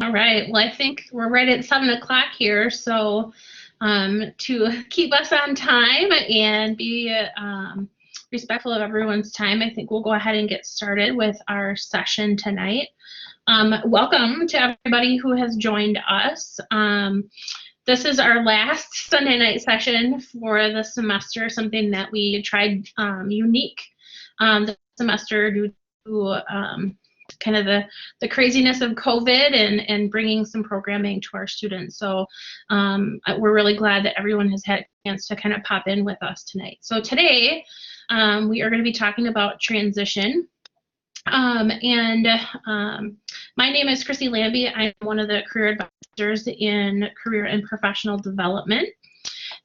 All right, well, I think we're right at 7 o'clock here, so to keep us on time and be respectful of everyone's time, I think we'll go ahead and get started with our session tonight. Welcome to everybody who has joined us. This is our last Sunday night session for the semester, something that we tried unique this semester due to kind of the craziness of COVID and bringing some programming to our students. So we're really glad that everyone has had a chance to kind of pop in with us tonight. So today we are going to be talking about transition. My name is Chrissy Lambie. I'm one of the career advisors in career and professional development.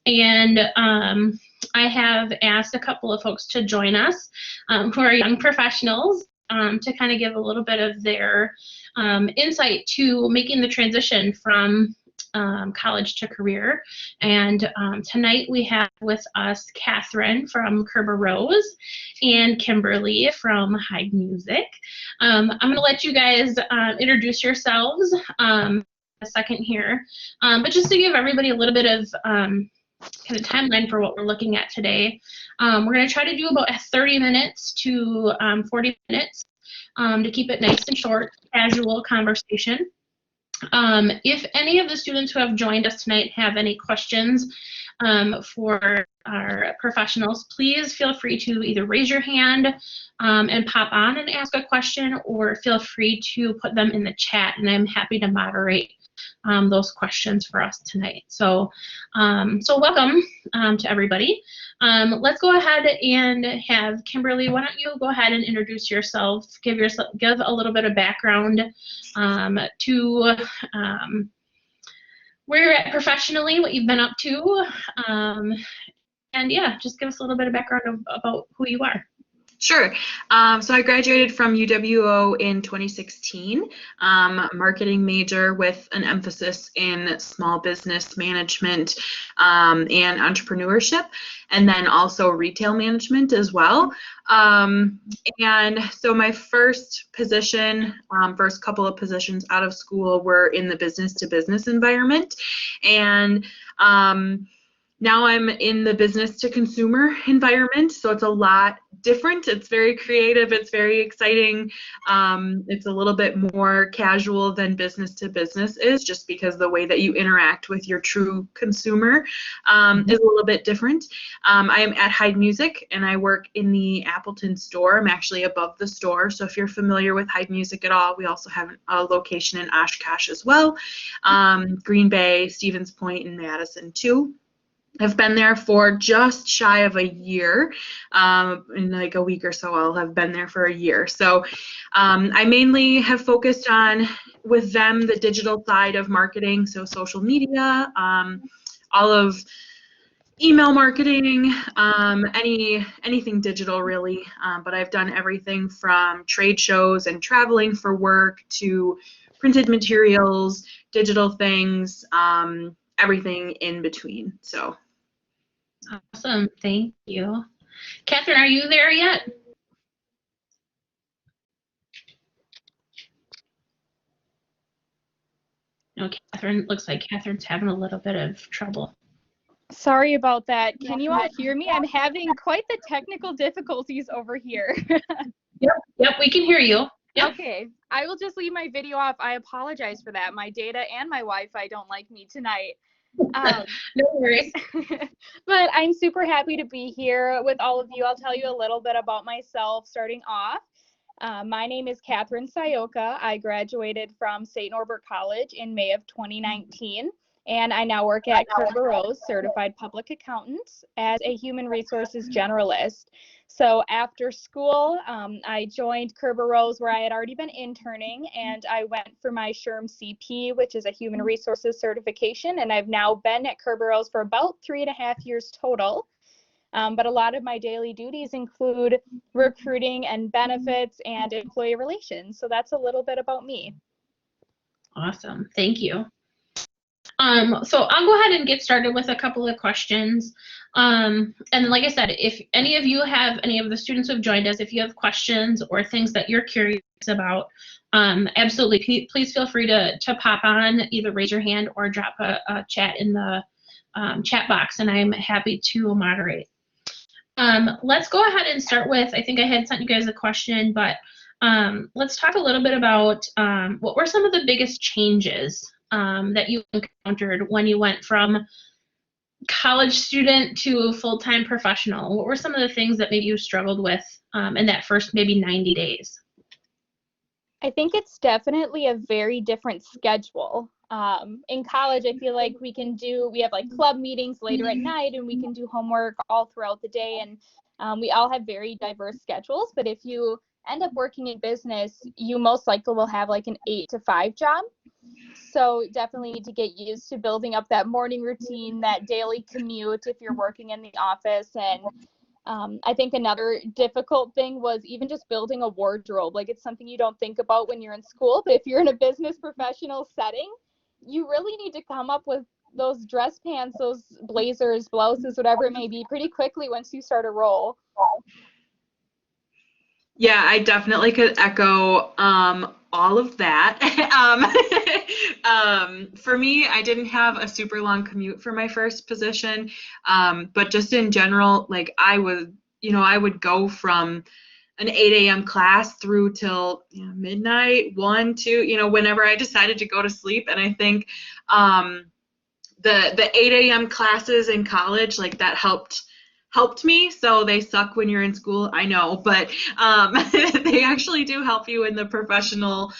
And I have asked a couple of folks to join us who are young professionals to kind of give a little bit of their insight to making the transition from college to career. And tonight we have with us Catherine from Kerber Rose and Kimberly from Hyde Music. I'm going to let you guys introduce yourselves a second here, but just to give everybody a little bit of kind of timeline for what we're looking at today. We're going to try to do about 30 minutes to 40 minutes to keep it nice and short, casual conversation. If any of the students who have joined us tonight have any questions for our professionals, please feel free to either raise your hand and pop on and ask a question, or feel free to put them in the chat, and I'm happy to moderate those questions for us tonight. So, so welcome to everybody. Let's go ahead and have Kimberly. Why don't you go ahead and introduce yourself? Give a little bit of background to where you're at professionally, what you've been up to, and yeah, just give us a little bit of background about who you are. Sure. So I graduated from UWO in 2016, marketing major with an emphasis in small business management and entrepreneurship, and then also retail management as well. And so my first position, first couple of positions out of school were in the business-to-business environment, and now I'm in the business-to-consumer environment, so it's a lot different. It's very creative. It's very exciting. It's a little bit more casual than business-to-business is, just because the way that you interact with your true consumer is a little bit different. I am at Hyde Music, and I work in the Appleton store. I'm actually above the store, so if you're familiar with Hyde Music at all, we also have a location in Oshkosh as well, Green Bay, Stevens Point, and Madison too. I've been there for just shy of a year. In like a week or so, I'll have been there for a year. So I mainly have focused on, with them, the digital side of marketing, so social media, all of email marketing, anything digital really. But I've done everything from trade shows and traveling for work to printed materials, digital things, everything in between. So. Awesome, thank you. Catherine, are you there yet? No, Catherine, looks like Catherine's having a little bit of trouble. Sorry about that. Can you all hear me? I'm having quite the technical difficulties over here. Yep, we can hear you. Yep. Okay, I will just leave my video off. I apologize for that. My data and my Wi-Fi don't like me tonight. No worries. But I'm super happy to be here with all of you. I'll tell you a little bit about myself starting off. My name is Catherine Sayoka. I graduated from St. Norbert College in May of 2019, and I now work at Kerber Rose, Certified Public Accountant, as a Human Resources Generalist. So after school, I joined Kerber Rose where I had already been interning, and I went for my SHRM CP, which is a Human Resources certification, and I've now been at Kerber Rose for about 3.5 years total. But a lot of my daily duties include recruiting and benefits and employee relations. So that's a little bit about me. Awesome. Thank you. So I'll go ahead and get started with a couple of questions. And like I said, if any of you have, any of the students who have joined us, if you have questions or things that you're curious about, absolutely, please feel free to pop on, either raise your hand or drop a chat in the chat box, and I'm happy to moderate. Let's go ahead and start with, I think I had sent you guys a question, but let's talk a little bit about what were some of the biggest changes that you encountered when you went from college student to full-time professional. What were some of the things that maybe you struggled with in that first maybe 90 days? I think it's definitely a very different schedule. In college, I feel like we have like club meetings later at night, and we can do homework all throughout the day, and we all have very diverse schedules. But if you end up working in business, you most likely will have like an 8 to 5 job. So definitely need to get used to building up that morning routine, that daily commute if you're working in the office. And I think another difficult thing was even just building a wardrobe. Like, it's something you don't think about when you're in school, but if you're in a business professional setting, you really need to come up with those dress pants, those blazers, blouses, whatever it may be, pretty quickly once you start a role. Yeah, I definitely could echo all of that. For me, I didn't have a super long commute for my first position, but just in general, like I would go from an 8 a.m. class through till midnight, 1, 2, whenever I decided to go to sleep. And I think the 8 a.m. classes in college, like that helped me. So they suck when you're in school, I know, but they actually do help you in the professional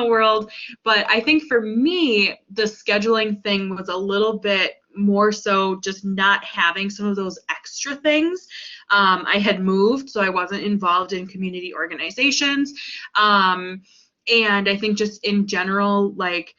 world. But I think for me, the scheduling thing was a little bit more so just not having some of those extra things. I had moved, so I wasn't involved in community organizations. And I think just in general, like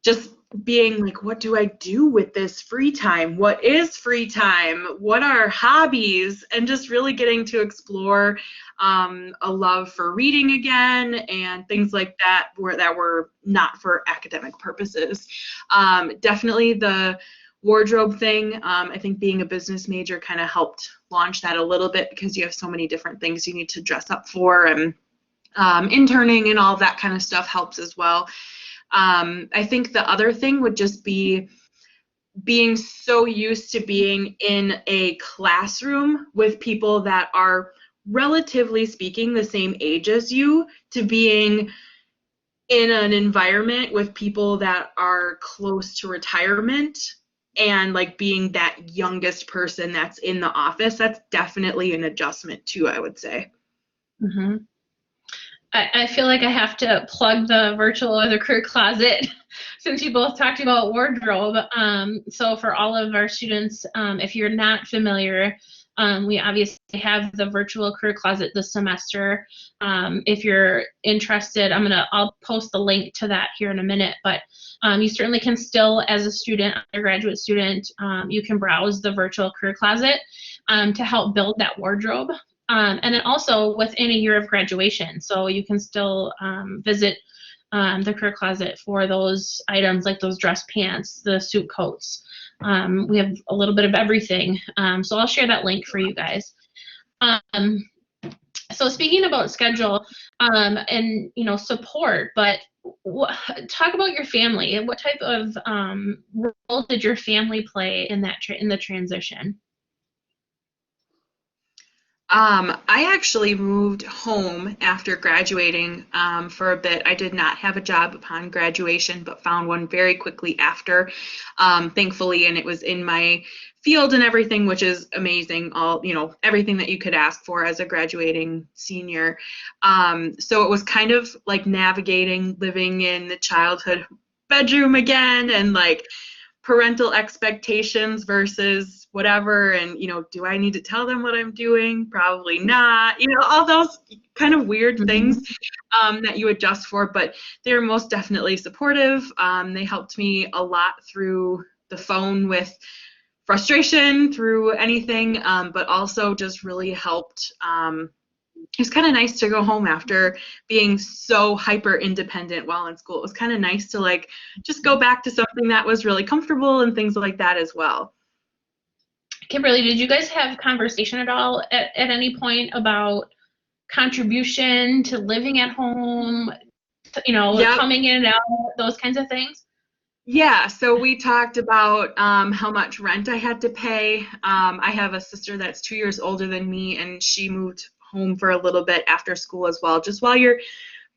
just being like, what do I do with this free time? What is free time? What are hobbies? And just really getting to explore a love for reading again and things like that were not for academic purposes. Definitely the wardrobe thing. I think being a business major kind of helped launch that a little bit because you have so many different things you need to dress up for, and interning and all that kind of stuff helps as well. I think the other thing would just be being so used to being in a classroom with people that are, relatively speaking, the same age as you, to being in an environment with people that are close to retirement and like being that youngest person that's in the office. That's definitely an adjustment too, I would say. Mm-hmm. I feel like I have to plug the virtual or the career closet since you both talked about wardrobe. So for all of our students, if you're not familiar, we obviously have the virtual career closet this semester. If you're interested, I'll post the link to that here in a minute, but you certainly can still, as a student, undergraduate student, you can browse the virtual career closet to help build that wardrobe. And then also within a year of graduation, so you can still visit the career closet for those items like those dress pants, the suit coats. We have a little bit of everything, so I'll share that link for you guys. So speaking about schedule and support, but talk about your family. What type of role did your family play in that in the transition? I actually moved home after graduating for a bit. I did not have a job upon graduation, but found one very quickly after, thankfully, and it was in my field and everything, which is amazing. All, everything that you could ask for as a graduating senior. So it was kind of like navigating living in the childhood bedroom again, and like parental expectations versus whatever, and do I need to tell them what I'm doing? Probably not. All those kind of weird things that you adjust for, but they're most definitely supportive. They helped me a lot through the phone with frustration, through anything, but also just really helped. It was kind of nice to go home after being so hyper independent while in school. It was kind of nice to like just go back to something that was really comfortable and things like that as well. Kimberly, did you guys have conversation at all at any point about contribution to living at home, Yep. coming in and out, those kinds of things? Yeah, so we talked about how much rent I had to pay. I have a sister that's 2 years older than me, and she moved home for a little bit after school as well, just while you're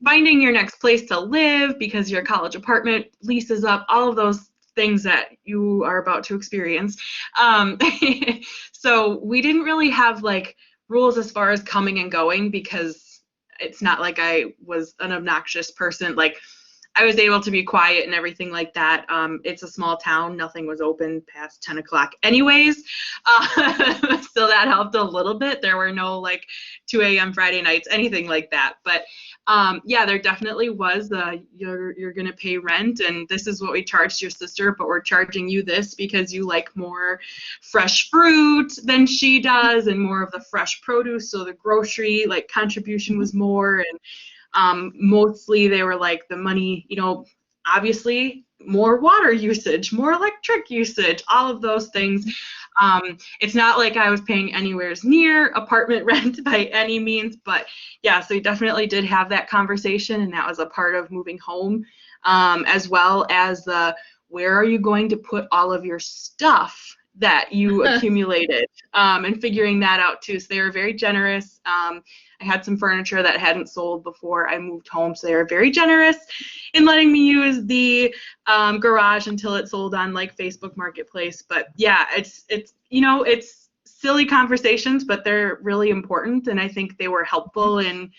finding your next place to live because your college apartment lease is up, all of those things that you are about to experience. So we didn't really have like rules as far as coming and going, because it's not like I was an obnoxious person. Like, I was able to be quiet and everything like that. It's a small town. Nothing was open past 10 o'clock anyways. So that helped a little bit. There were no like 2 a.m. Friday nights, anything like that. But yeah, there definitely was you're going to pay rent, and this is what we charged your sister, but we're charging you this because you like more fresh fruit than she does and more of the fresh produce. So the grocery like contribution was more, and mostly they were like the money, obviously more water usage, more electric usage, all of those things. It's not like I was paying anywhere near apartment rent by any means, but yeah, so we definitely did have that conversation, and that was a part of moving home, as well as where are you going to put all of your stuff that you accumulated, and figuring that out too. So they were very generous. I had some furniture that hadn't sold before I moved home, so they were very generous in letting me use the garage until it sold on like Facebook Marketplace. But yeah, it's silly conversations, but they're really important, and I think they were helpful in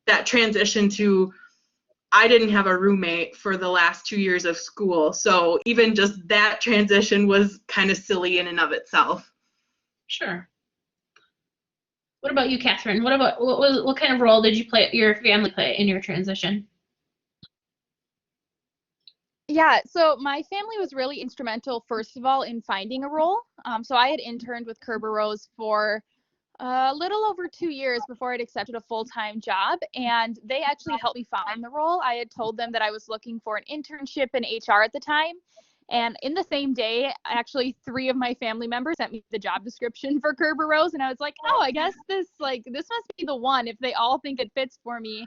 that transition to. I didn't have a roommate for the last 2 years of school, so even just that transition was kind of silly in and of itself. Sure. What about you, Catherine? What kind of role did your family play in your transition? Yeah, so my family was really instrumental, first of all, in finding a role. So I had interned with Kerberos for a little over 2 years before I'd accepted a full-time job, and they actually helped me find the role. I had told them that I was looking for an internship in HR at the time, and in the same day, actually 3 of my family members sent me the job description for Kerberos, and I was like, oh, I guess this must be the one if they all think it fits for me.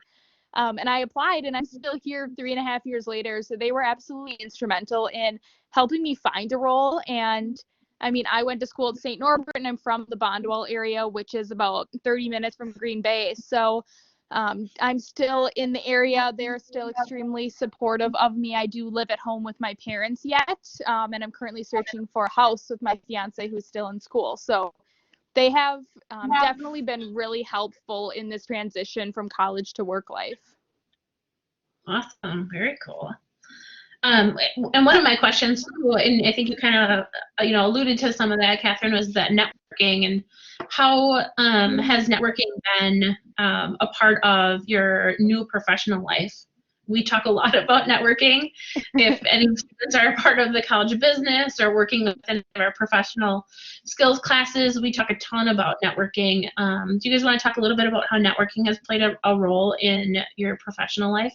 And I applied, and I'm still here 3.5 years later. So they were absolutely instrumental in helping me find a role. And I mean, I went to school at St. Norbert, and I'm from the Bondwell area, which is about 30 minutes from Green Bay. So I'm still in the area. They're still extremely supportive of me. I do live at home with my parents yet, and I'm currently searching for a house with my fiance who's still in school. So they have definitely been really helpful in this transition from college to work life. Awesome. Very cool. And one of my questions, and I think you kind of, alluded to some of that, Catherine, was that networking, and how has networking been a part of your new professional life? We talk a lot about networking. If any students are a part of the College of Business or working within our professional skills classes, we talk a ton about networking. Do you guys want to talk a little bit about how networking has played a role in your professional life?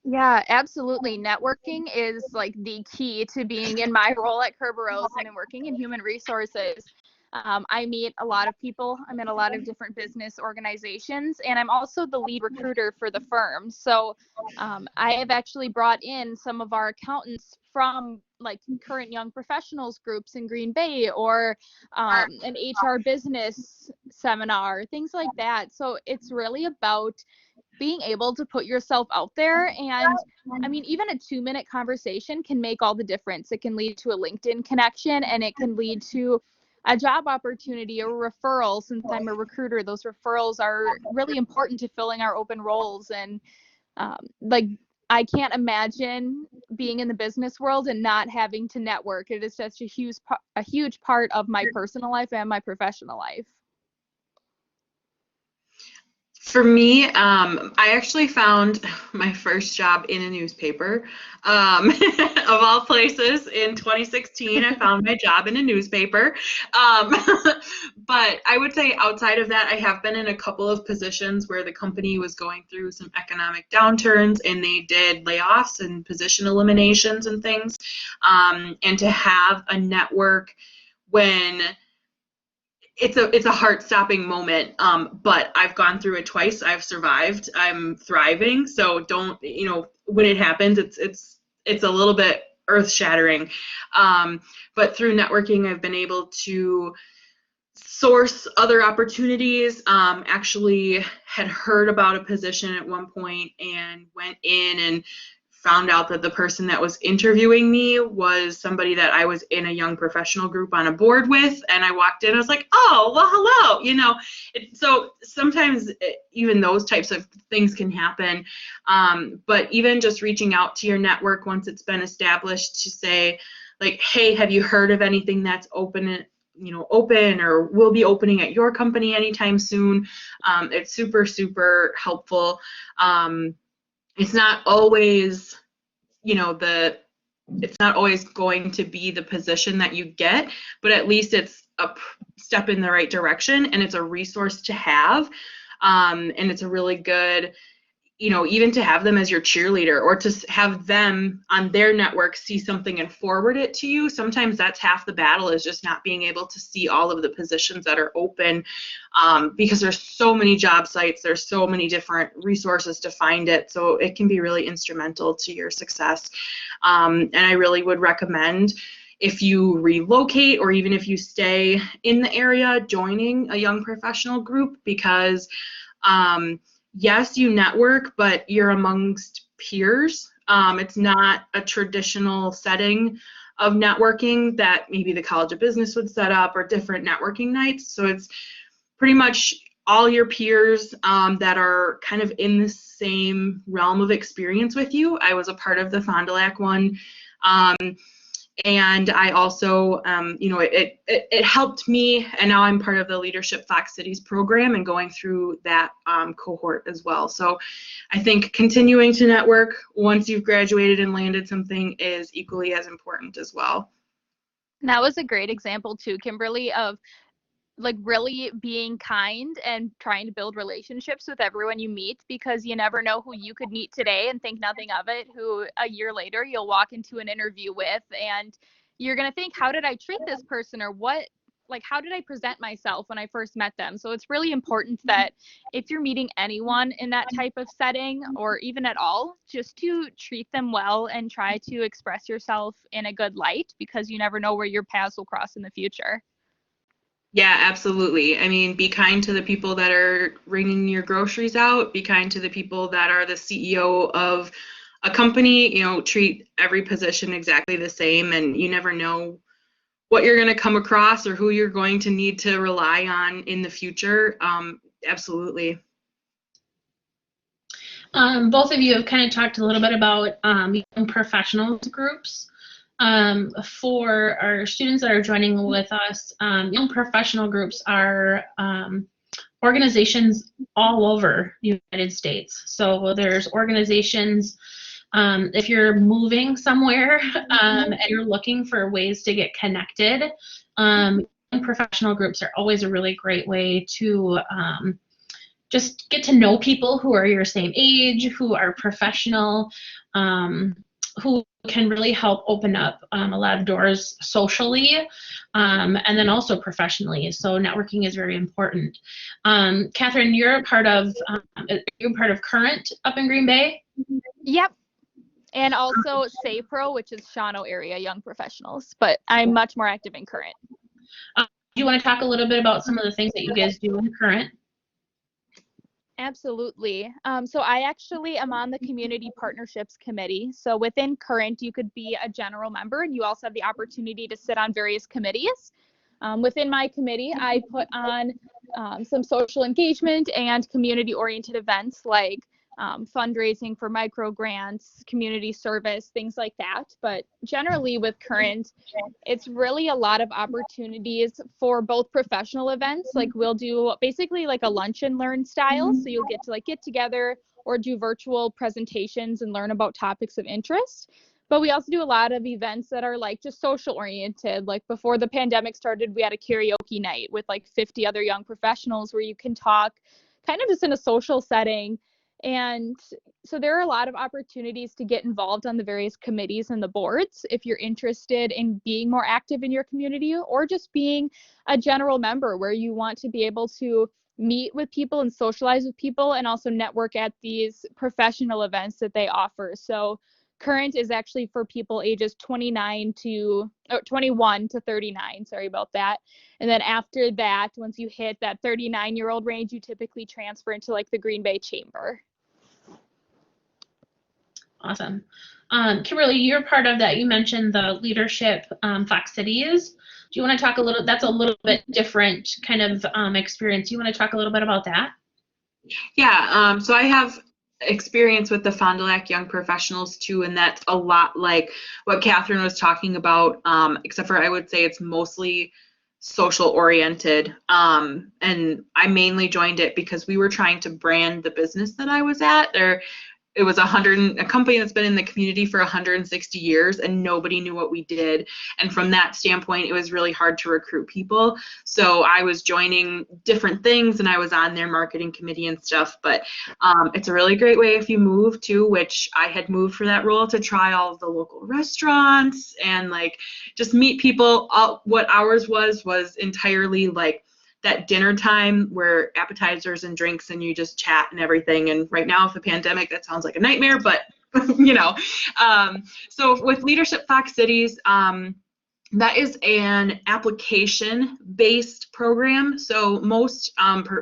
Yeah, absolutely. Networking is like the key to being in my role at Kerberos and in working in human resources. I meet a lot of people. I'm in a lot of different business organizations, and I'm also the lead recruiter for the firm. So I have actually brought in some of our accountants from like current young professionals groups in Green Bay, or an HR business seminar, things like that. So it's really about being able to put yourself out there. And I mean, even a 2-minute conversation can make all the difference. It can lead to a LinkedIn connection, and it can lead to a job opportunity or referral. Since I'm a recruiter, those referrals are really important to filling our open roles. And like, I can't imagine being in the business world and not having to network. It is such a huge part of my personal life and my professional life. For me, I actually found my first job in a newspaper. Of all places, in 2016, I found my job in a newspaper. But I would say outside of that, I have been in a couple of positions where the company was going through some economic downturns, and they did layoffs and position eliminations and things. And to have a network when it's a heart-stopping moment, but I've gone through it twice. I've survived. I'm thriving. So don't, when it happens, it's a little bit earth-shattering. But through networking, I've been able to source other opportunities. Actually had heard about a position at one point and went in and found out that the person that was interviewing me was somebody that I was in a young professional group on a board with, and I walked in, I was like, oh, well, hello, so sometimes even those types of things can happen, but even just reaching out to your network once it's been established to say, like, hey, have you heard of anything that's open or will be opening at your company anytime soon? It's super, super helpful. It's not always, it's not always going to be the position that you get, but at least it's a step in the right direction, and it's a resource to have. And it's a really good, even to have them as your cheerleader, or to have them on their network see something and forward it to you. Sometimes that's half the battle, is just not being able to see all of the positions that are open, because there's so many job sites, there's so many different resources to find it. So it can be really instrumental to your success. And I really would recommend, if you relocate or even if you stay in the area, joining a young professional group, because yes, you network, but you're amongst peers. It's not a traditional setting of networking that maybe the College of Business would set up, or different networking nights. So it's pretty much all your peers that are kind of in the same realm of experience with you. I was a part of the Fond du Lac one. And I also, it helped me, and now I'm part of the Leadership Fox Cities program and going through that cohort as well. So I think continuing to network once you've graduated and landed something is equally as important as well. That was a great example too, Kimberly, of like really being kind and trying to build relationships with everyone you meet, because you never know who you could meet today and think nothing of it, who a year later you'll walk into an interview with, and you're going to think, how did I treat this person, or how did I present myself when I first met them? So it's really important that if you're meeting anyone in that type of setting, or even at all, just to treat them well and try to express yourself in a good light, because you never know where your paths will cross in the future. Yeah, absolutely. I mean, be kind to the people that are ringing your groceries out. Be kind to the people that are the CEO of a company. Treat every position exactly the same, and you never know what you're going to come across or who you're going to need to rely on in the future. Absolutely. Both of you have kind of talked a little bit about young professionals groups. For our students that are joining with us, young professional groups are organizations all over the United States. So there's organizations, if you're moving somewhere and you're looking for ways to get connected, young professional groups are always a really great way to just get to know people who are your same age, who are professional, who can really help open up a lot of doors socially, and then also professionally. So networking is very important. Catherine, you're part of Current up in Green Bay? Yep. And also SAPRO, which is Shawano area young professionals, but I'm much more active in current. Do you want to talk a little bit about some of the things that you guys do in current? Absolutely. So I actually am on the Community Partnerships Committee. So within Current, you could be a general member, and you also have the opportunity to sit on various committees. Within my committee, I put on some social engagement and community-oriented events like fundraising for micro grants, community service, things like that. But generally with Current, it's really a lot of opportunities for both professional events. Like we'll do basically like a lunch and learn style. So you'll get to like get together or do virtual presentations and learn about topics of interest. But we also do a lot of events that are like just social oriented. Like before the pandemic started, we had a karaoke night with like 50 other young professionals where you can talk kind of just in a social setting. And so there are a lot of opportunities to get involved on the various committees and the boards if you're interested in being more active in your community, or just being a general member where you want to be able to meet with people and socialize with people and also network at these professional events that they offer. So Current is actually for people ages 21 to 39, sorry about that. And then after that, once you hit that 39-year-old range, you typically transfer into like the Green Bay Chamber. Awesome. Kimberly, you're part of that. You mentioned the leadership Fox Cities. Do you want to talk a little, that's a little bit different kind of experience. You want to talk a little bit about that? Yeah, so I have experience with the Fond du Lac Young Professionals too, and that's a lot like what Catherine was talking about, except for I would say it's mostly social oriented. And I mainly joined it because we were trying to brand the business that I was at. It was a company that's been in the community for 160 years, and nobody knew what we did. And from that standpoint, it was really hard to recruit people. So I was joining different things, and I was on their marketing committee and stuff. But it's a really great way if you move too, which I had moved for that role, to try all of the local restaurants and like just meet people. What ours was entirely like that dinner time where appetizers and drinks and you just chat and everything. And right now with the pandemic, that sounds like a nightmare, but you know. So with Leadership Fox Cities, that is an application-based program. So most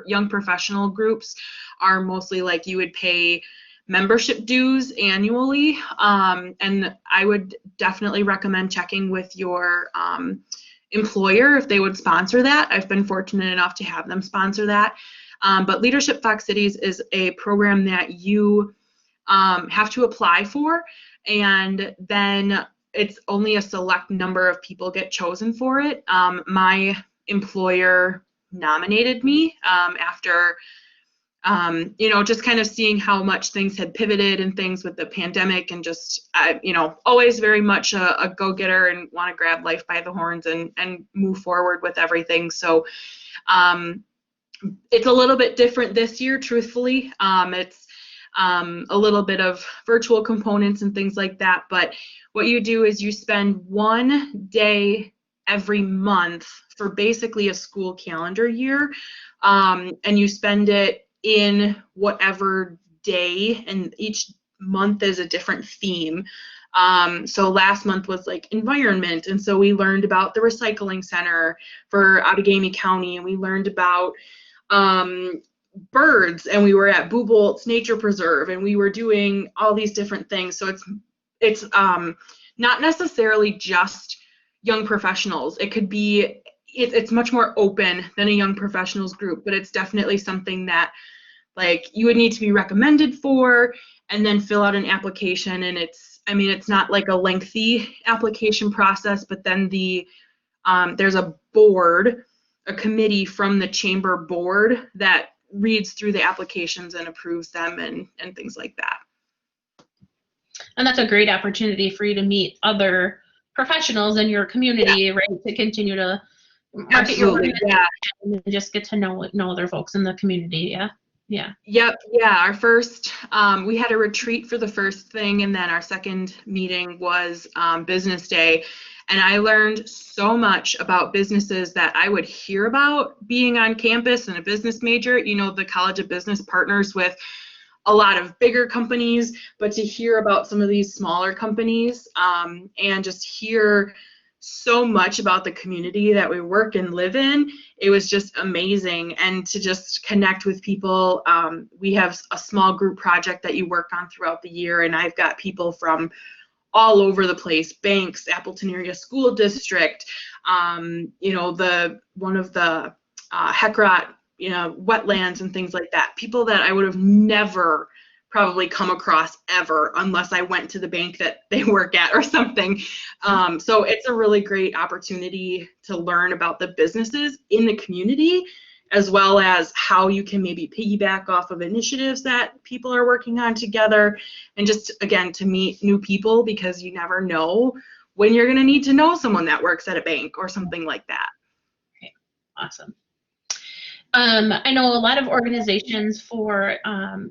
young professional groups are mostly like you would pay membership dues annually. And I would definitely recommend checking with your employer if they would sponsor that. I've been fortunate enough to have them sponsor that. But Leadership Fox Cities is a program that you have to apply for, and then it's only a select number of people get chosen for it. My employer nominated me after just kind of seeing how much things had pivoted and things with the pandemic, and just, always very much a go-getter and want to grab life by the horns and move forward with everything. So it's a little bit different this year, truthfully. It's a little bit of virtual components and things like that. But what you do is you spend one day every month for basically a school calendar year, and you spend it in whatever day, and each month is a different theme. So last month was like environment, and so we learned about the recycling center for Outagamie County, and we learned about birds, and we were at Boobolt's Nature Preserve, and we were doing all these different things. So it's not necessarily just young professionals. It could be, it's much more open than a young professionals group, but it's definitely something that like you would need to be recommended for and then fill out an application. And it's not like a lengthy application process, but then there's a board, a committee from the chamber board that reads through the applications and approves them and things like that. And that's a great opportunity for you to meet other professionals in your community, right? To continue to market your organization and just get to know other folks in the community. Yeah. Yep. Yeah. Our first, we had a retreat for the first thing, and then our second meeting was business day. And I learned so much about businesses that I would hear about being on campus and a business major. The College of Business partners with a lot of bigger companies, but to hear about some of these smaller companies and just hear so much about the community that we work and live in, it was just amazing. And to just connect with people, we have a small group project that you work on throughout the year, and I've got people from all over the place, banks, Appleton Area School District, you know, one of the Heckrot, you know, wetlands and things like that. People that I would have never probably come across ever unless I went to the bank that they work at or something. So it's a really great opportunity to learn about the businesses in the community, as well as how you can maybe piggyback off of initiatives that people are working on together, and just, again, to meet new people, because you never know when you're going to need to know someone that works at a bank or something like that. Okay, awesome. I know a lot of organizations for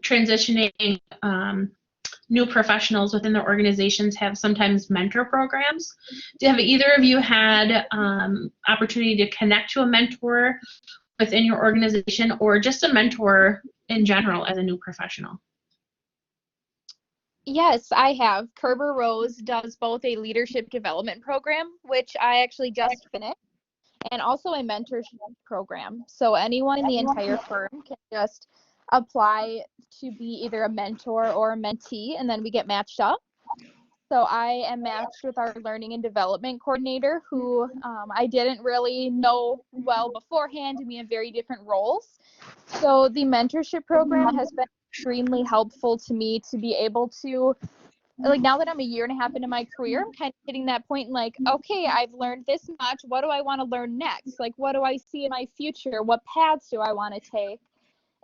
transitioning new professionals within their organizations have sometimes mentor programs. Have either of you had opportunity to connect to a mentor within your organization, or just a mentor in general as a new professional? Yes, I have. Kerber Rose does both a leadership development program, which I actually just finished, and also a mentorship program. So anyone in the entire firm can just apply to be either a mentor or a mentee, and then we get matched up. So I am matched with our learning and development coordinator, who I didn't really know well beforehand, and we have very different roles. So the mentorship program has been extremely helpful to me to be able to, like, now that I'm a year and a half into my career, I'm kind of hitting that point, like, okay, I've learned this much. What do I want to learn next? Like, what do I see in my future? What paths do I want to take?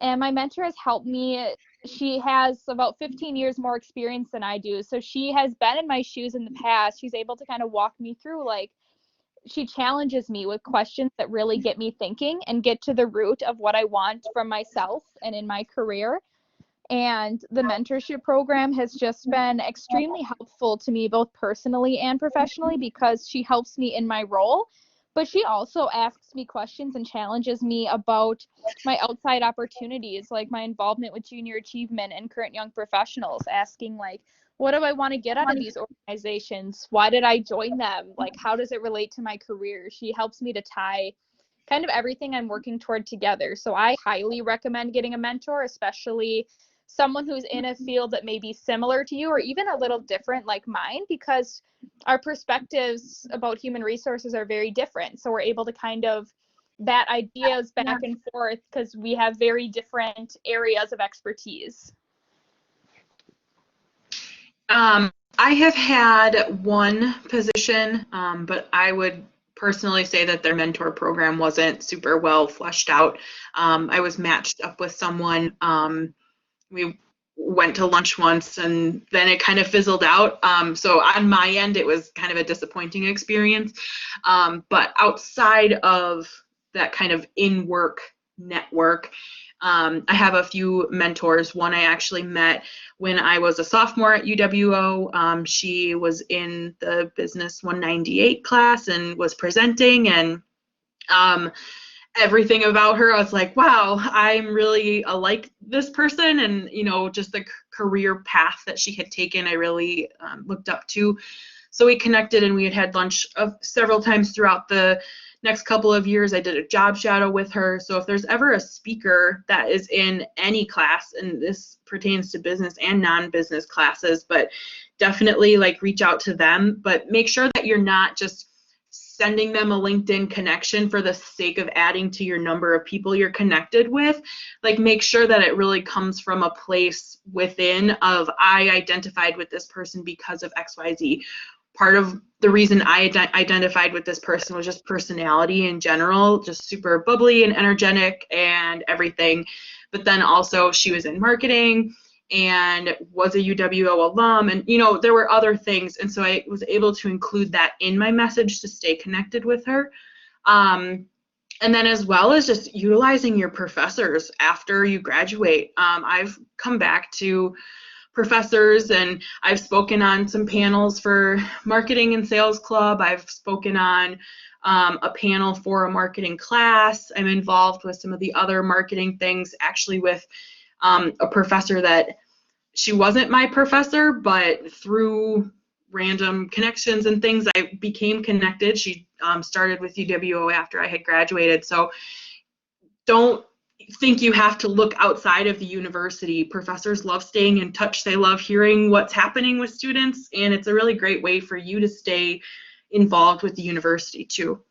And my mentor has helped me. She has about 15 years more experience than I do. So she has been in my shoes in the past. She's able to kind of walk me through, like, she challenges me with questions that really get me thinking and get to the root of what I want from myself and in my career. And the mentorship program has just been extremely helpful to me, both personally and professionally, because she helps me in my role, but she also asks me questions and challenges me about my outside opportunities, like my involvement with junior achievement and current young professionals, asking, like, what do I want to get out of these organizations? Why did I join them? Like, how does it relate to my career? She helps me to tie kind of everything I'm working toward together. So I highly recommend getting a mentor, especially someone who's in a field that may be similar to you or even a little different like mine, because our perspectives about human resources are very different. So we're able to kind of bat ideas back and forth because we have very different areas of expertise. I have had one position, but I would personally say that their mentor program wasn't super well fleshed out. I was matched up with someone. We went to lunch once, and then it kind of fizzled out. So on my end, it was kind of a disappointing experience. But outside of that kind of in-work network, I have a few mentors. One I actually met when I was a sophomore at UWO. She was in the Business 198 class and was presenting, and everything about her, I was like, wow, I'm really like this person. And, you know, just the career path that she had taken, I really looked up to. So we connected, and we had lunch several times throughout the next couple of years. I did a job shadow with her. So if there's ever a speaker that is in any class, and this pertains to business and non-business classes, but definitely like reach out to them, but make sure that you're not just sending them a LinkedIn connection for the sake of adding to your number of people you're connected with. Like, make sure that it really comes from a place within of, I identified with this person because of XYZ. Part of the reason I identified with this person was just personality in general, just super bubbly and energetic and everything. But then also she was in marketing and was a UWO alum, and, you know, there were other things. And so I was able to include that in my message to stay connected with her. And then as well as just utilizing your professors after you graduate. I've come back to professors, and I've spoken on some panels for marketing and sales club. I've spoken on a panel for a marketing class. I'm involved with some of the other marketing things, actually with a professor that she wasn't my professor, but through random connections and things, I became connected. She started with UWO after I had graduated. So don't think you have to look outside of the university. Professors love staying in touch. They love hearing what's happening with students, and it's a really great way for you to stay involved with the university too.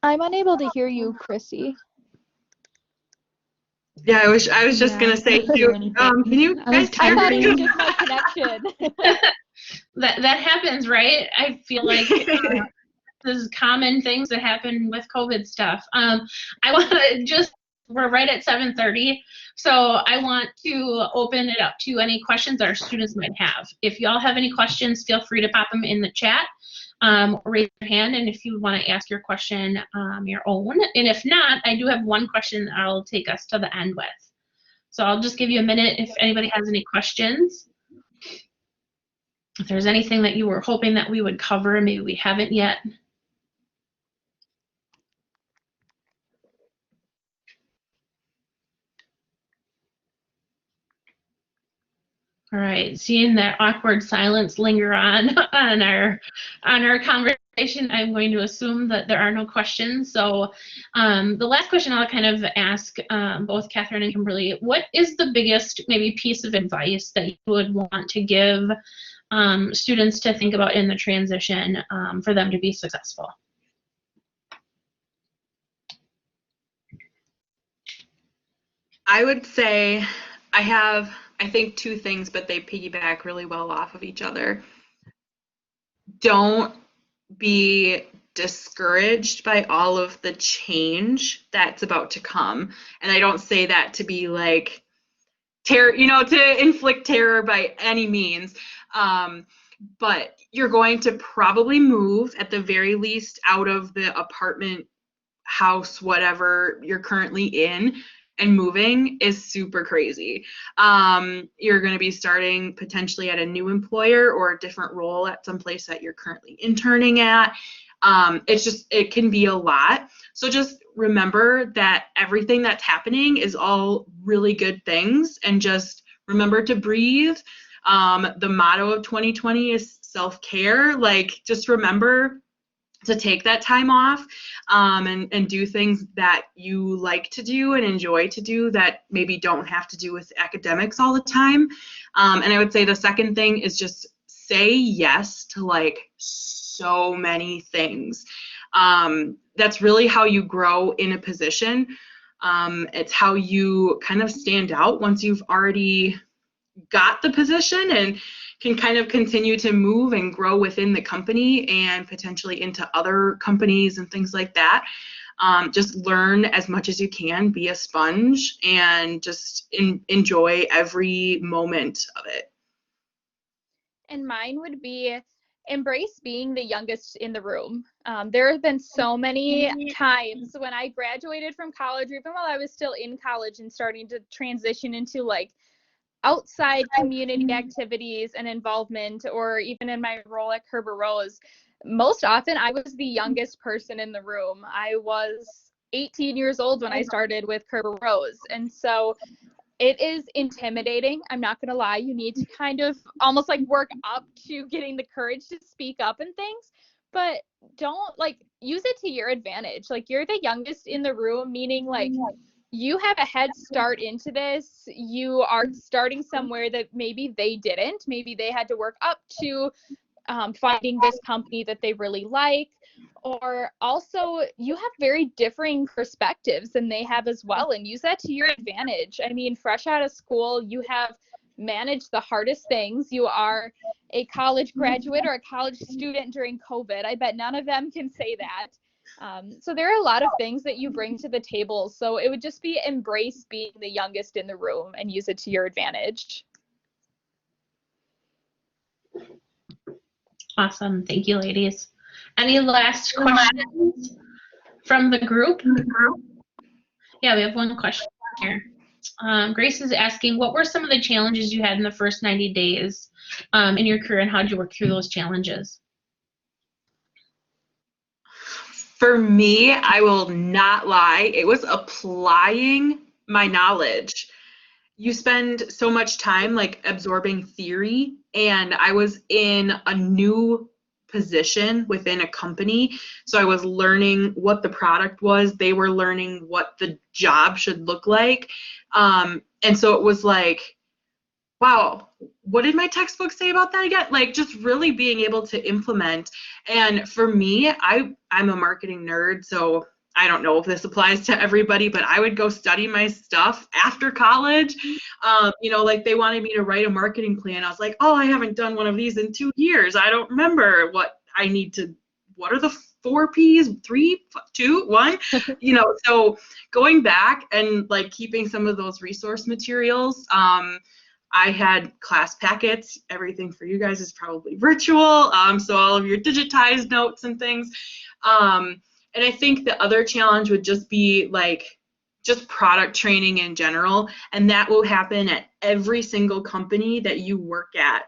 I'm unable to hear you, Chrissy. Yeah, I was just gonna say too. Can you guys I hear thought it me? was just my connection. That happens, right? I feel like this is common things that happen with COVID stuff. I want to just, we're right at 7:30, so I want to open it up to any questions our students might have. If y'all have any questions, feel free to pop them in the chat, or raise your hand, and if you want to ask your question your own. And if not, I do have one question I'll take us to the end with. So I'll just give you a minute if anybody has any questions. If there's anything that you were hoping that we would cover and maybe we haven't yet. All right, seeing that awkward silence linger on our conversation, I'm going to assume that there are no questions. So the last question I'll kind of ask both Catherine and Kimberly, what is the biggest maybe piece of advice that you would want to give students to think about in the transition for them to be successful? I would say I think two things, but they piggyback really well off of each other. Don't be discouraged by all of the change that's about to come. And I don't say that to be like terror, to inflict terror by any means. But you're going to probably move at the very least out of the apartment, house, whatever you're currently in. And moving is super crazy. You're going to be starting potentially at a new employer or a different role at some place that you're currently interning at. It can be a lot. So just remember that everything that's happening is all really good things, and just remember to breathe. The motto of 2020 is self-care. Like, just remember to take that time off and do things that you like to do and enjoy to do that maybe don't have to do with academics all the time. And I would say the second thing is just say yes to like so many things. That's really how you grow in a position. It's how you kind of stand out once you've already got the position and can kind of continue to move and grow within the company and potentially into other companies and things like that. Just learn as much as you can, be a sponge, and just enjoy every moment of it. And mine would be embrace being the youngest in the room. There have been so many times when I graduated from college, or even while I was still in college and starting to transition into like outside community activities and involvement, or even in my role at Kerber Rose, most often I was the youngest person in the room. I was 18 years old when I started with Kerber Rose. And so it is intimidating. I'm not going to lie. You need to kind of almost like work up to getting the courage to speak up and things, but don't like use it to your advantage. Like, you're the youngest in the room, meaning like you have a head start into this. You are starting somewhere that maybe they didn't. Maybe they had to work up to finding this company that they really like. Or also, you have very differing perspectives than they have as well, and use that to your advantage. I mean, fresh out of school, you have managed the hardest things. You are a college graduate or a college student during COVID. I bet none of them can say that. So there are a lot of things that you bring to the table. So it would just be embrace being the youngest in the room and use it to your advantage. Awesome. Thank you, ladies. Any last questions from the group? Yeah, we have one question here. Grace is asking, what were some of the challenges you had in the first 90 days in your career, and how did you work through those challenges? For me, I will not lie, it was applying my knowledge. You spend so much time like absorbing theory, and I was in a new position within a company, so I was learning what the product was, they were learning what the job should look like, and so it was like, wow, what did my textbook say about that again? Like, just really being able to implement. And for me, I'm a marketing nerd, so I don't know if this applies to everybody, but I would go study my stuff after college. Like they wanted me to write a marketing plan. I was like, oh, I haven't done one of these in 2 years. I don't remember what are the 4 P's, 3, 2, 1, so going back and like keeping some of those resource materials, I had class packets. Everything for you guys is probably virtual, so all of your digitized notes and things. And I think the other challenge would just be like just product training in general, and that will happen at every single company that you work at.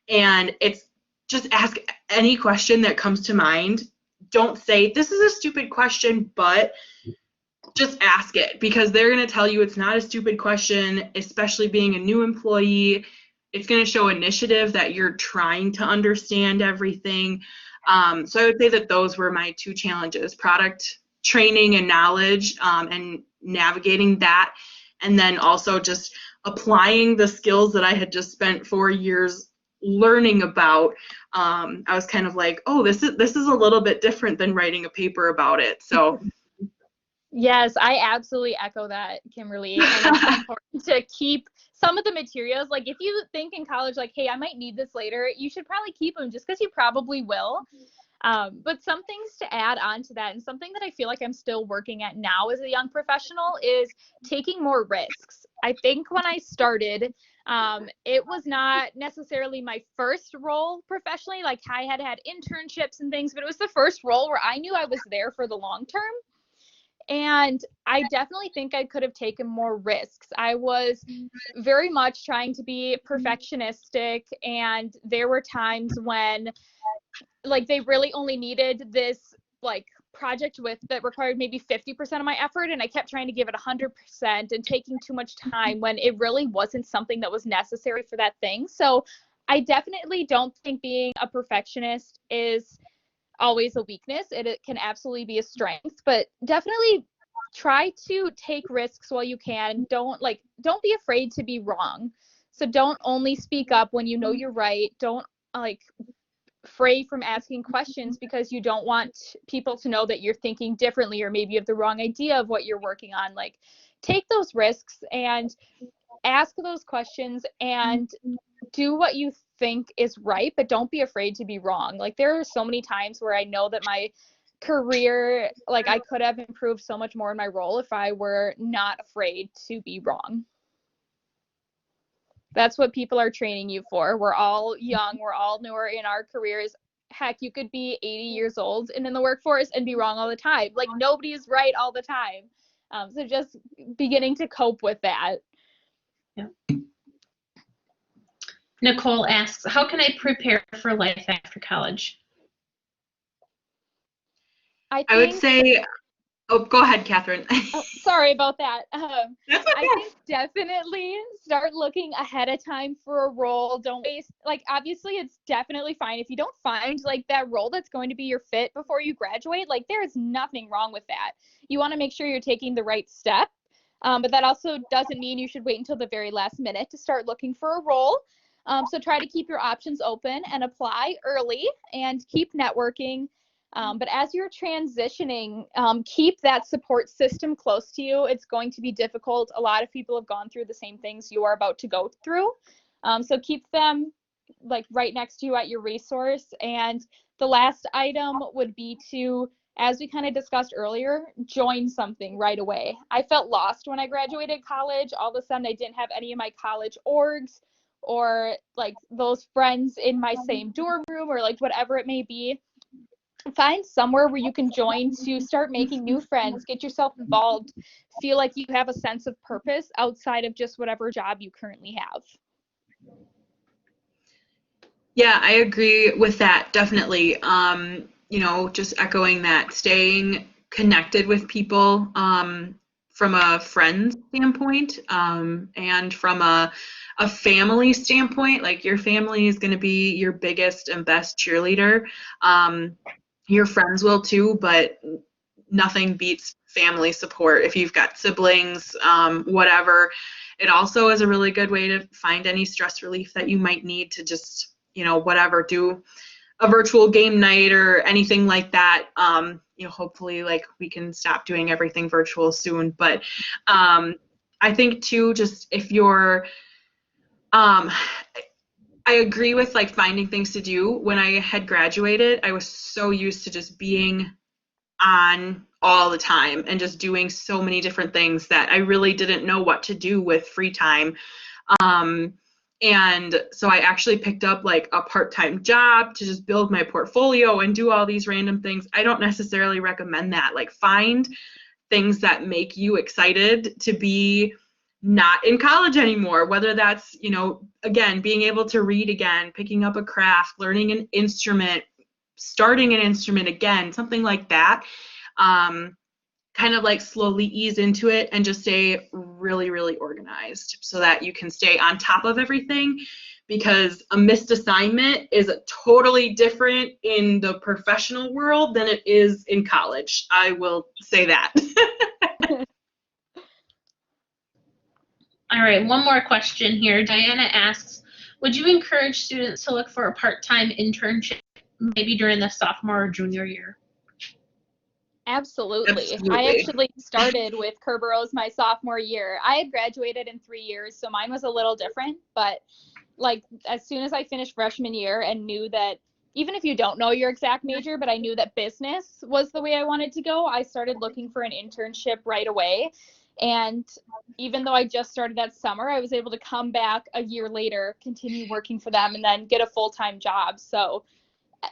And it's just ask any question that comes to mind. Don't say, this is a stupid question, but just ask it, because they're going to tell you it's not a stupid question, especially being a new employee. It's going to show initiative that you're trying to understand everything. So I would say that those were my 2 challenges: product training and knowledge, and navigating that, and then also just applying the skills that I had just spent 4 years learning about. I was kind of like, oh, this is a little bit different than writing a paper about it. So Yes, I absolutely echo that, Kimberly. And it's important to keep some of the materials. Like if you think in college, like, hey, I might need this later, you should probably keep them just because you probably will. But some things to add on to that, and something that I feel like I'm still working at now as a young professional, is taking more risks. I think when I started, it was not necessarily my first role professionally. Like I had internships and things, but it was the first role where I knew I was there for the long term. And I definitely think I could have taken more risks. I was very much trying to be perfectionistic, and there were times when like they really only needed this like project that required maybe 50% of my effort, and I kept trying to give it 100% and taking too much time when it really wasn't something that was necessary for that thing. So I definitely don't think being a perfectionist is always a weakness. It can absolutely be a strength, but definitely try to take risks while you can. Don't be afraid to be wrong. So don't only speak up when you know you're right. Don't fray from asking questions because you don't want people to know that you're thinking differently, or maybe you have the wrong idea of what you're working on. Like, take those risks and ask those questions and do what you think is right, but don't be afraid to be wrong. Like, there are so many times where I know that my career, like I could have improved so much more in my role if I were not afraid to be wrong. That's what people are training you for. We're all young, we're all newer in our careers. Heck, you could be 80 years old and in the workforce and be wrong all the time. Like, nobody is right all the time. So just beginning to cope with that. Yeah. Nicole asks, how can I prepare for life after college? I would say, oh, go ahead, Catherine. Oh, sorry about that. That's okay. I think definitely start looking ahead of time for a role. Don't waste, like, obviously it's definitely fine if you don't find like that role that's going to be your fit before you graduate. Like, there is nothing wrong with that. You want to make sure you're taking the right step. But that also doesn't mean you should wait until the very last minute to start looking for a role. So try to keep your options open and apply early and keep networking. But as you're transitioning, keep that support system close to you. It's going to be difficult. A lot of people have gone through the same things you are about to go through. So keep them like right next to you at your resource. And the last item would be to, as we kind of discussed earlier, join something right away. I felt lost when I graduated college. All of a sudden, I didn't have any of my college orgs or like those friends in my same dorm room or like whatever it may be. find somewhere where you can join to start making new friends, get yourself involved, feel like you have a sense of purpose outside of just whatever job you currently have. Yeah, I agree with that, definitely. Just echoing that, staying connected with people from a friend standpoint and from a family standpoint. Like, your family is going to be your biggest and best cheerleader. Your friends will too, but nothing beats family support. If you've got siblings, whatever, it also is a really good way to find any stress relief that you might need to just, whatever, do a virtual game night or anything like that. Hopefully, like, we can stop doing everything virtual soon. But I think too, just if you're, I agree with like finding things to do. When I had graduated, I was so used to just being on all the time and just doing so many different things that I really didn't know what to do with free time. And so I actually picked up like a part-time job to just build my portfolio and do all these random things. I don't necessarily recommend that. Like, find things that make you excited to be not in college anymore, whether that's, again, being able to read again, picking up a craft, learning an instrument, starting an instrument again, something like that. Kind of like slowly ease into it and just stay really, really organized so that you can stay on top of everything, because a missed assignment is totally different in the professional world than it is in college. I will say that. All right, one more question here. Diana asks, would you encourage students to look for a part-time internship maybe during the sophomore or junior year? Absolutely. I actually started with Kerberos my sophomore year. I had graduated in 3 years, so mine was a little different. But like, as soon as I finished freshman year and knew that, even if you don't know your exact major, but I knew that business was the way I wanted to go, I started looking for an internship right away. And even though I just started that summer, I was able to come back a year later, continue working for them, and then get a full-time job. So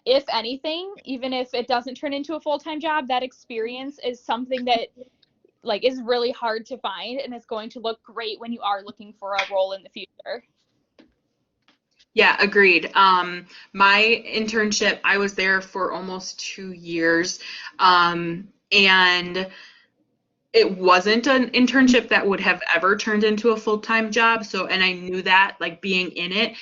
if anything, even if it doesn't turn into a full-time job, that experience is something that like is really hard to find, and it's going to look great when you are looking for a role in the future. Yeah, agreed. My internship, I was there for almost 2 years, and it wasn't an internship that would have ever turned into a full-time job. And I knew that, like, being in it.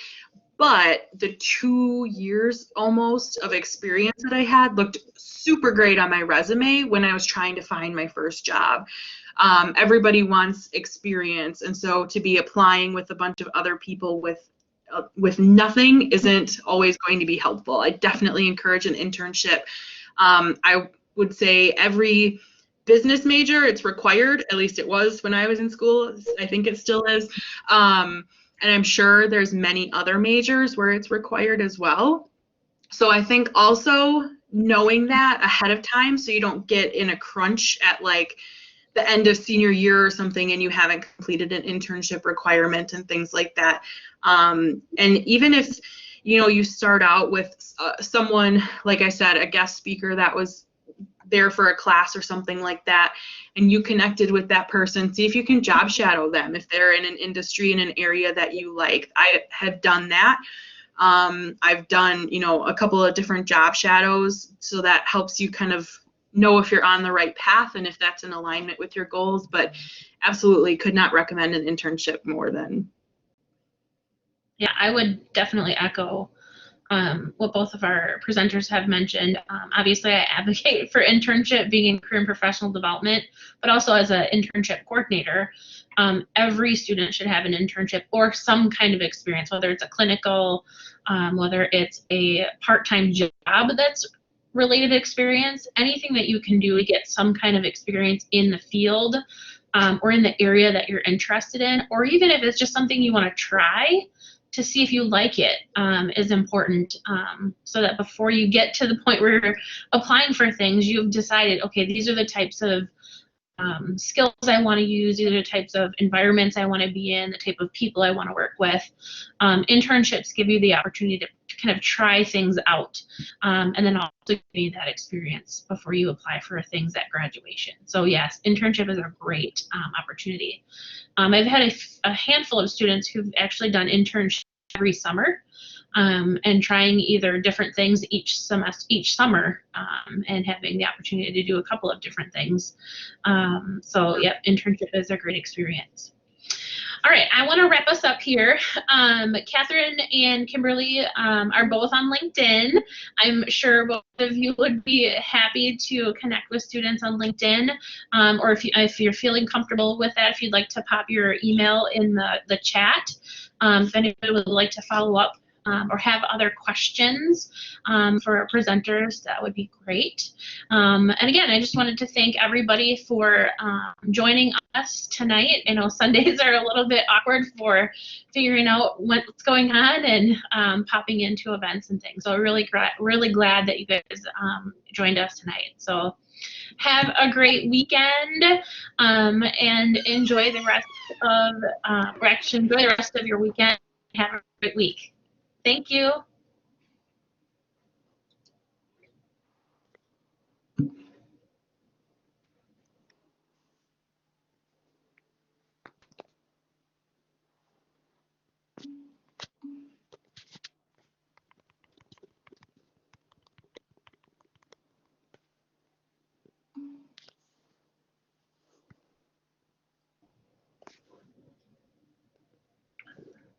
But the 2 years almost of experience that I had looked super great on my resume when I was trying to find my first job. Everybody wants experience, and so to be applying with a bunch of other people with nothing isn't always going to be helpful. I definitely encourage an internship. I would say every business major, it's required. At least it was when I was in school. I think it still is. And I'm sure there's many other majors where it's required as well. So I think also knowing that ahead of time so you don't get in a crunch at like the end of senior year or something and you haven't completed an internship requirement and things like that. And even if, you start out with someone, like I said, a guest speaker that was there for a class or something like that, and you connected with that person, see if you can job shadow them if they're in an industry in an area that you like. I have done that. I've done, a couple of different job shadows, so that helps you kind of know if you're on the right path and if that's in alignment with your goals. But absolutely could not recommend an internship more than. Yeah, I would definitely echo what both of our presenters have mentioned. Obviously, I advocate for internship being in career and professional development, but also as an internship coordinator, every student should have an internship or some kind of experience, whether it's a clinical, whether it's a part-time job that's related experience, anything that you can do to get some kind of experience in the field or in the area that you're interested in, or even if it's just something you want to try to see if you like it, is important, so that before you get to the point where you're applying for things, you've decided, okay, these are the types of skills I want to use, these are the types of environments I want to be in, the type of people I want to work with. Internships give you the opportunity to kind of try things out, and then also give you that experience before you apply for things at graduation. So yes, internship is a great opportunity. I've had a handful of students who've actually done internships every summer, and trying either different things each summer, and having the opportunity to do a couple of different things. So yep, internship is a great experience. All right, I want to wrap us up here. Catherine and Kimberly are both on LinkedIn. I'm sure both of you would be happy to connect with students on LinkedIn, or if you're feeling comfortable with that, if you'd like to pop your email in the chat. If anybody would like to follow up or have other questions for our presenters, that would be great. And again, I just wanted to thank everybody for joining us tonight. I know Sundays are a little bit awkward for figuring out what's going on and popping into events and things. So really glad that you guys joined us tonight. So have a great weekend, and enjoy the rest of your weekend. Have a great week. Thank you.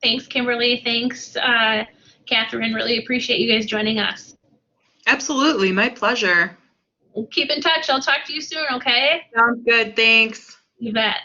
Thanks, Kimberly. Thanks, Catherine. Really appreciate you guys joining us. Absolutely, my pleasure. Keep in touch. I'll talk to you soon, okay? Sounds good, thanks. You bet.